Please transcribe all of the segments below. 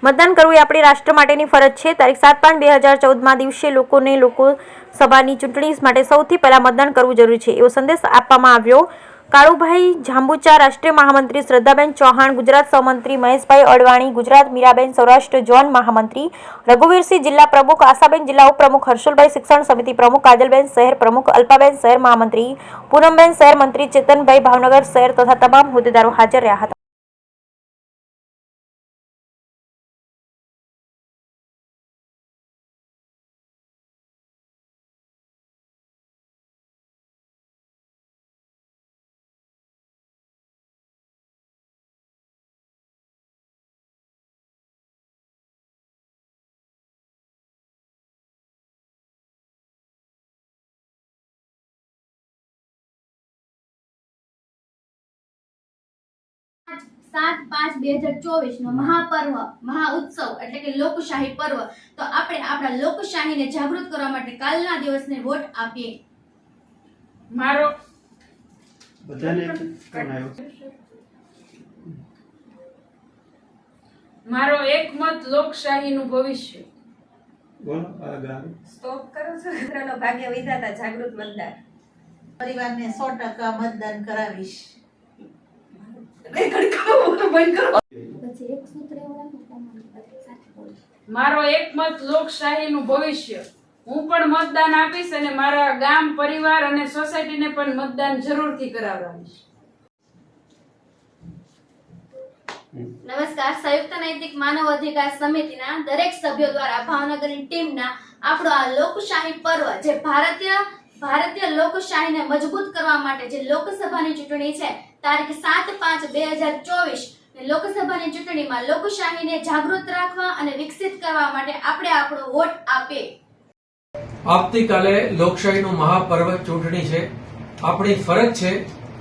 મતદાન કરવું એ આપણી રાષ્ટ્ર માટેની ફરજ છે। તારીખ 7/5/2014 દિવસે લોકોને લોકસભાની ચૂંટણી માટે સૌથી પહેલા મતદાન કરવું જરૂરી છે એવો સંદેશ આપવામાં આવ્યો। કાળુભાઈ જાંબુચા, રાષ્ટ્રીય મહામંત્રી શ્રદ્ધાબેન ચૌહાણ, ગુજરાત સહમંત્રી મહેશભાઈ અડવાણી, ગુજરાત મીરાબેન, સૌરાષ્ટ્ર ઝોન મહામંત્રી રઘુવીરસિંહ, જિલ્લા પ્રમુખ આશાબેન, જિલ્લા ઉપપ્રમુખ હર્ષલભાઈ, શિક્ષણ સમિતિ પ્રમુખ કાજલબેન, શહેર પ્રમુખ અલ્પાબેન, શહેર મહામંત્રી પૂનમબેન, શહેર મંત્રી ચેતનભાઈ, ભાવનગર શહેર તથા તમામ હોદ્દેદારો હાજર રહ્યા હતા। सात 5/2024 નો મહાપર્વ મહાઉત્સવ એટલે કે લોકશાહી પર્વ। તો આપણે આપણા લોકશાહીને જાગૃત કરવા માટે કાલના દિવસને વોટ આપીએ। મારો બધાને કોણ આવ્યો? મારો એક મત લોકશાહીનું ભવિષ્ય। બોલો આગળ। સ્ટોપ કરો છો મિત્રનો ભાગ્ય વિધાતા જાગૃત મતદાર। પરિવારને 100% મતદાન કરાવીશ। મારો એક મત લોકશાહીનું ભવિષ્ય। હું પણ મતદાન આપીશ અને મારા ગામ, પરિવાર અને સોસાયટીને પણ મતદાન જરૂરથી કરાવડાવીશ। નમસ્કાર। સંયુક્ત નૈતિક માનવ અધિકાર સમિતિના દરેક સભ્યો દ્વારા ભાવનગરની ટીમના આપણો આ લોકશાહી પર્વ જે ભારતીય લોકશાહીને મજબૂત કરવા માટે જે લોકસભાની ચૂંટણી છે તારીખ 7/5/2024 લોકસભાની ચૂંટણીમાં લોકશાહીને જાગૃત રાખવા અને વિકસિત કરવા માટે આપણે આપણો વોટ આપીએ। આવતીકાલે લોકશાહીનું મહાપર્વ ચૂંટણી છે। આપણી ફરજ છે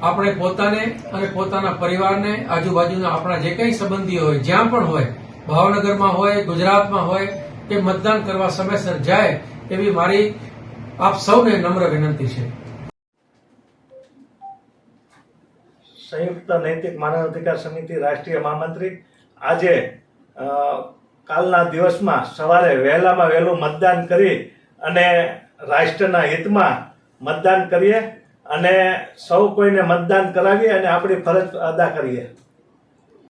આપણે પોતાને અને પોતાના પરિવારને, આજુબાજુના આપણા જે કંઈ સંબંધીઓ હોય, જ્યાં પણ હોય, ભાવનગરમાં હોય, ગુજરાતમાં હોય, કે મતદાન કરવા સમયસર જાય એવી મારી આપ સૌને નમ્ર વિનંતી છે। સંયુક્ત નૈતિક માનવ અધિકાર સમિતિ રાષ્ટ્રીય મહામંત્રી આજે કાલના દિવસમાં સવારે વહેલામાં વહેલું મતદાન કરી અને રાષ્ટ્રના હિતમાં મતદાન કરીએ અને સૌ કોઈને મતદાન કરાવીએ અને આપણી ફરજ અદા કરીએ।